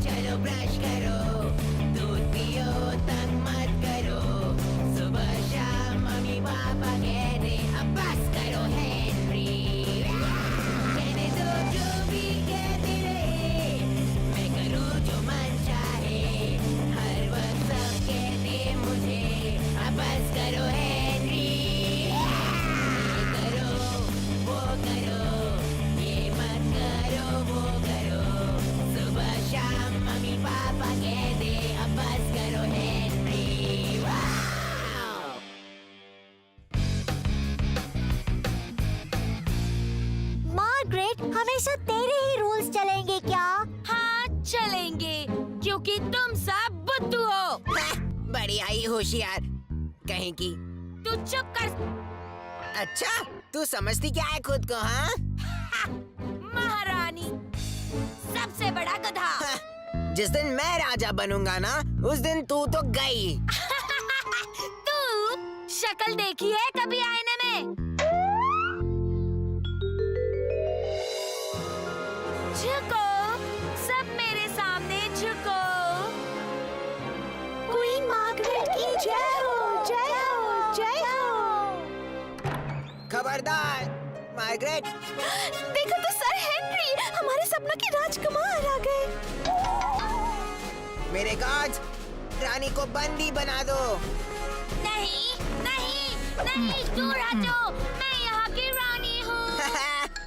चलो ब्रश करो, दूध पियो, तंग मत करो, सुबह शाम मम्मी पापा कहते अब बस करो हेनरी। कहने दो जो भी कहते रहे, मैं करूँ जो मन चाहे, हर वक्त सब कहते मुझे अब बस करो हेनरी। ये करो, वो करो, ये मत करो, वो करो, सुबह शाम मम्मी पापा कहते अब बस करो हेनरी। वाव! मार्गरेट, हमेशा तेरे ही रूल्स चलेंगे क्या? हाँ चलेंगे, क्योंकि तुम सब बुद्धू हो। बड़ी आई होशियार कहीं की। तू चुप कर। अच्छा, तू समझती क्या है खुद को? हाँ, महारानी, सबसे बड़ा गधा। जिस दिन मैं राजा बनूंगा ना, उस दिन तू तो गई। तू शक्ल देखी है कभी आईने में? झुको, सब मेरे सामने झुको। क्वीन मार्गरेट की जय हो, जय हो, जय हो। खबरदार मार्गरेट। देखो तो सर हेनरी, हमारे सपनों की राजकुमार आ गए। मेरे गार्ड्स, रानी को बंदी बना दो। नहीं नहीं नहीं, दूर हटो, मैं यहाँ की रानी हूँ।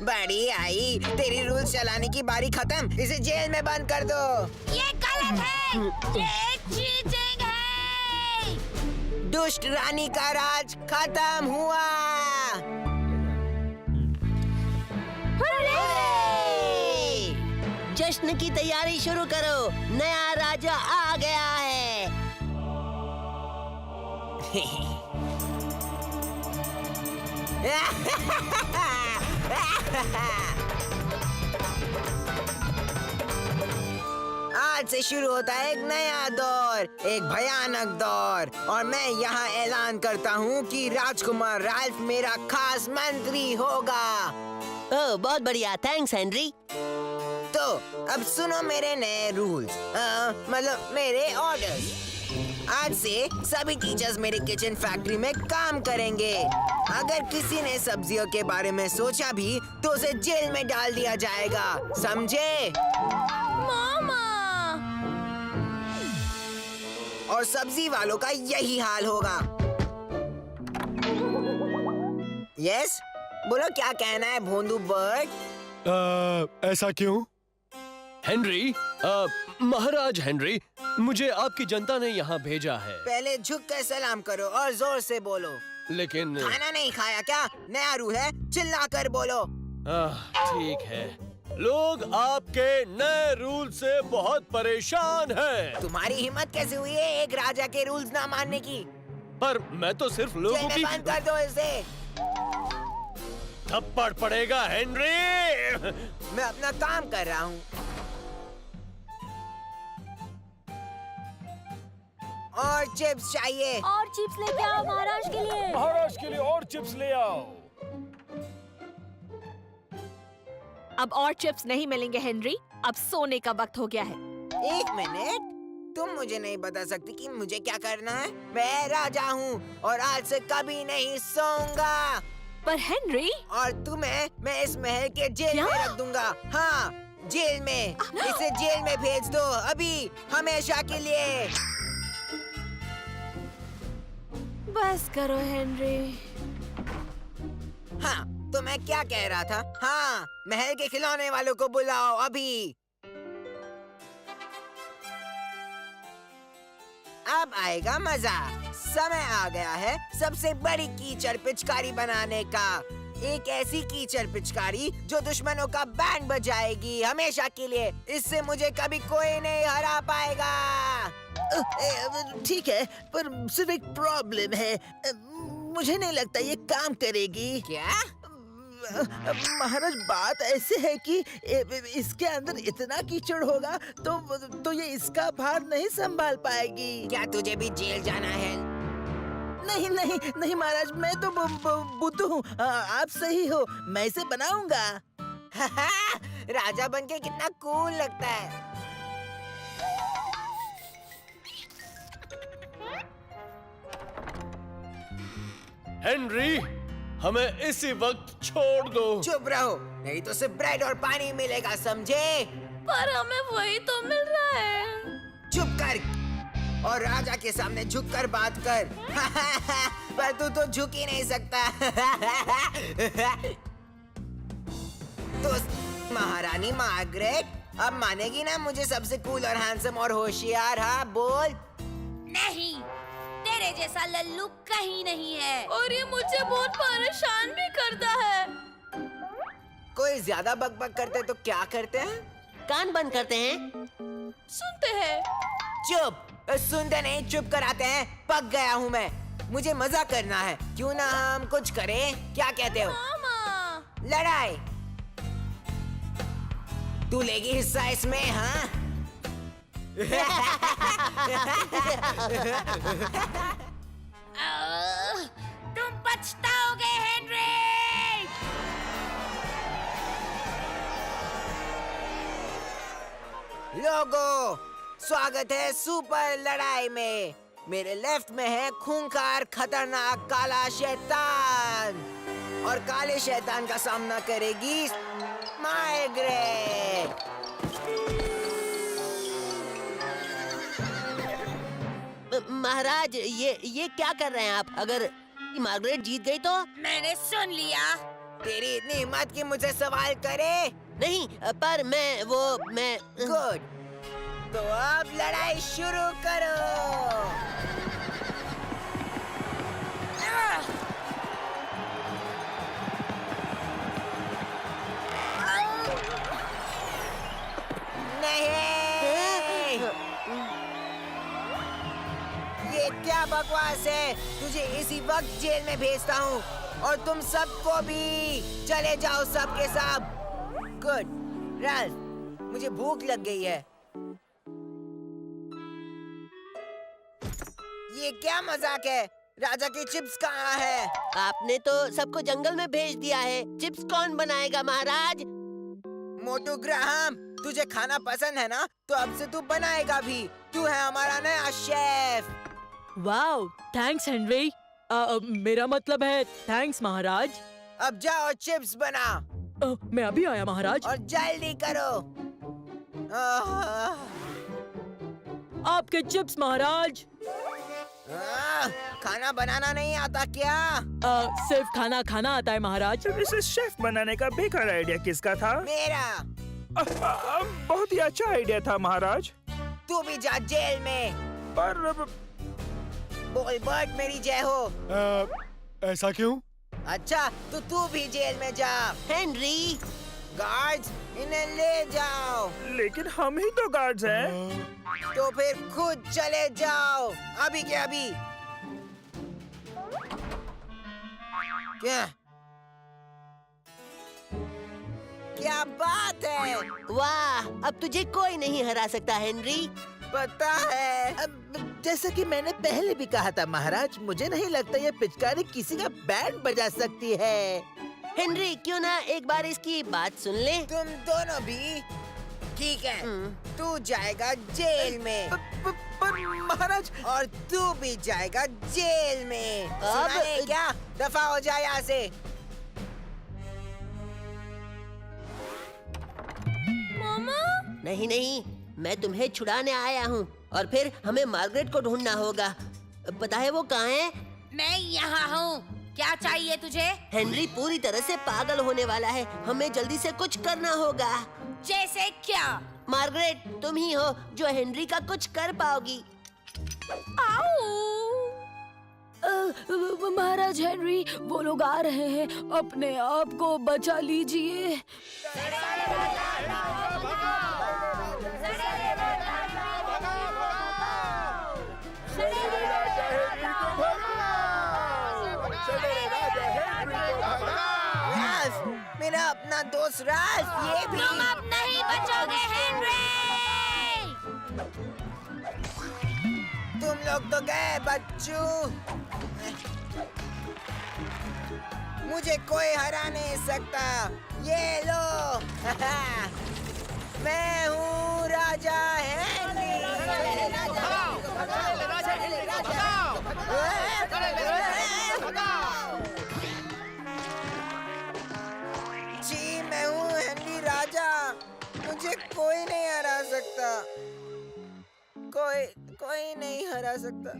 बड़ी आई, तेरी रूल्स चलाने की बारी खत्म, इसे जेल में बंद कर दो। ये गलत है, ये चीटिंग है। दुष्ट रानी का राज खत्म हुआ। जश्न की तैयारी शुरू करो, नया राजा आ गया है। आज से शुरू होता है एक नया दौर, एक भयानक दौर, और मैं यहाँ ऐलान करता हूँ कि राजकुमार राल्फ मेरा खास मंत्री होगा। ओह, बहुत बढ़िया, थैंक्स हेनरी। तो अब सुनो मेरे नए रूल्स, मतलब मेरे ऑर्डर्स। आज से सभी टीचर्स मेरे किचन फैक्ट्री में काम करेंगे। अगर किसी ने सब्जियों के बारे में सोचा भी तो उसे जेल में डाल दिया जाएगा, समझे? मामा, और सब्जी वालों का यही हाल होगा। यस, बोलो क्या कहना है भोंदू बर्ड? ऐसा क्यों? हेनरी, महाराज हेनरी, मुझे आपकी जनता ने यहाँ भेजा है। पहले झुक कर सलाम करो और जोर से बोलो। लेकिन खाना नहीं खाया क्या? नया रूल है, चिल्ला कर बोलो। ठीक है, लोग आपके नए रूल से बहुत परेशान हैं। तुम्हारी हिम्मत कैसे हुई है एक राजा के रूल्स ना मानने की? पर मैं तो सिर्फ लोगों जेल में की बंद कर दो इसे। थप्पड़ पड़ेगा हेनरी। मैं अपना काम कर रहा हूँ। और चिप्स चाहिए। और चिप्स लेके आओ महाराज के लिए। महाराज के लिए और चिप्स ले आओ। अब और चिप्स नहीं मिलेंगे हेनरी, अब सोने का वक्त हो गया है। एक मिनट, तुम मुझे नहीं बता सकती कि मुझे क्या करना है? मैं राजा हूँ और आज से कभी नहीं सोऊंगा। पर हेनरी, और तुम्हें मैं इस महल के जेल में रख दूंगा। हाँ, जेल में। इसे जेल में भेज दो अभी, हमेशा के लिए। बस करो हेनरी। हाँ, तो मैं क्या कह रहा था? हाँ, महल के खिलौने वालों को बुलाओ अभी। अब आएगा मजा। समय आ गया है सबसे बड़ी कीचड़ पिचकारी बनाने का। एक ऐसी कीचड़ पिचकारी जो दुश्मनों का बैंड बजाएगी हमेशा के लिए। इससे मुझे कभी कोई नहीं हरा पाएगा। ठीक है, पर सिर्फ एक प्रॉब्लम है। मुझे नहीं लगता ये काम करेगी। क्या? महाराज, बात ऐसे है कि इसके अंदर इतना कीचड़ होगा तो ये इसका भार नहीं संभाल पाएगी। क्या तुझे भी जेल जाना है? नहीं नहीं नहीं महाराज, मैं तो बुद्धू हूँ। आप सही हो, मैं इसे बनाऊंगा। राजा बनके कितना कूल लगता है। हेनरी, हमें इसी वक्त छोड़ दो। चुप रहो, नहीं तो सिर्फ ब्रेड और पानी मिलेगा, समझे? पर हमें वही तो मिल रहा है। चुप कर और राजा के सामने झुक कर बात कर। पर तू तो झुक ही नहीं सकता। तो महारानी मार्गरेट अब मानेगी ना मुझे सबसे कूल और हैंडसम और होशियार? हाँ बोल। नहीं, तेरे जैसा लल्लू कहीं नहीं है और ये मुझे बहुत परेशान भी करता है। कोई ज्यादा बकबक करते तो क्या करते हैं? कान बंद करते हैं। सुनते हैं। चुप, सुनते नहीं, चुप कराते हैं। पक गया हूँ मैं, मुझे मजा करना है। क्यों ना हम कुछ करें? क्या कहते हो? मामा। लड़ाई। तू लेगी हिस्सा इसमें? हाँ। तुम पछताओगे हेनरी। लोगो, स्वागत है सुपर लड़ाई में। मेरे लेफ्ट में है खूंखार खतरनाक काला शैतान और काले शैतान का सामना करेगी मार्गरेट। महाराज, ये क्या कर रहे हैं आप? अगर मार्गरेट जीत गई तो? मैंने सुन लिया। तेरी इतनी हिम्मत कि मुझे सवाल करे? नहीं, पर मैं गुड, तो अब लड़ाई शुरू करो। नहीं, ये क्या बकवास है? तुझे इसी वक्त जेल में भेजता हूँ और तुम सबको भी। चले जाओ सब के सब। गुड, राल्फ, मुझे भूख लग गई है। ये क्या मजाक है? राजा की चिप्स कहाँ है? आपने तो सबको जंगल में भेज दिया है। चिप्स कौन बनाएगा महाराज? मोटू ग्राहम, तुझे खाना पसंद है ना? तो अब से तू बनाएगा भी। तू है हमारा नया शेफ। Wow, thanks Henry. मेरा मतलब है थैंक्स महाराज। अब जाओ चिप्स बना। मैं अभी आया महाराज। और जल्दी करो। आपके चिप्स महाराज। खाना बनाना नहीं आता क्या? सिर्फ खाना खाना आता है महाराज। इसे शेफ बनाने का बेकार आइडिया किसका था? मेरा। बहुत ही अच्छा आइडिया था महाराज। तू भी जा जेल में। पर बोल बर्ट, मेरी जय हो। ऐसा क्यों? अच्छा, तो तू भी जेल में जा। हेनरी, गार्ड्स, इन्हें ले जाओ। लेकिन हम ही तो गार्ड्स हैं। तो फिर खुद चले जाओ, अभी के अभी। क्या बात है? वाह, अब तुझे कोई नहीं हरा सकता हेनरी। पता है। जैसा कि मैंने पहले भी कहा था महाराज, मुझे नहीं लगता ये पिचकारी किसी का बैंड बजा सकती है। हेनरी, क्यों ना एक बार इसकी बात सुन ले? तुम दोनों भी? ठीक है, तू जाएगा जेल में। पर महाराज, और तू भी जाएगा जेल में। सुना है क्या? दफा हो जाए यहाँ से। मामा? नहीं नहीं, मैं तुम्हें छुड़ाने आया हूँ और फिर हमें मार्गरेट को ढूंढना होगा। पता है वो कहाँ है? मैं यहाँ हूँ। क्या चाहिए तुझे? हेनरी पूरी तरह से पागल होने वाला है। हमें जल्दी से कुछ करना होगा। जैसे क्या? मार्गरेट, तुम ही हो जो हेनरी का कुछ कर पाओगी। महाराज हेनरी, वो लोग आ रहे हैं। अपने आप को बचा लीजिए। मेरा अपना दोस्त राल्फ, ये भी। तुम अब नहीं बचोगे हेनरी। तुम लोग तो गए बच्चों। मुझे कोई हरा नहीं सकता। ये लो। मैं हूँ राजा हेनरी। कोई नहीं हरा सकता।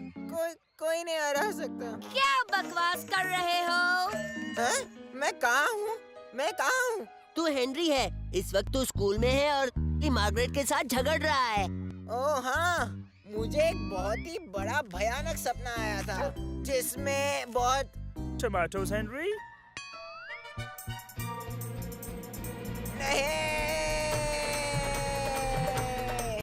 कोई नहीं हरा सकता। क्या बकवास कर रहे हो? हैं? मैं कहाँ हूँ? तू हेनरी है। इस वक्त तू स्कूल में है और मार्गरेट के साथ झगड़ रहा है। ओह हाँ, मुझे एक बहुत ही बड़ा भयानक सपना आया था जिसमें बहुत टमाटोज हेनरी। नहीं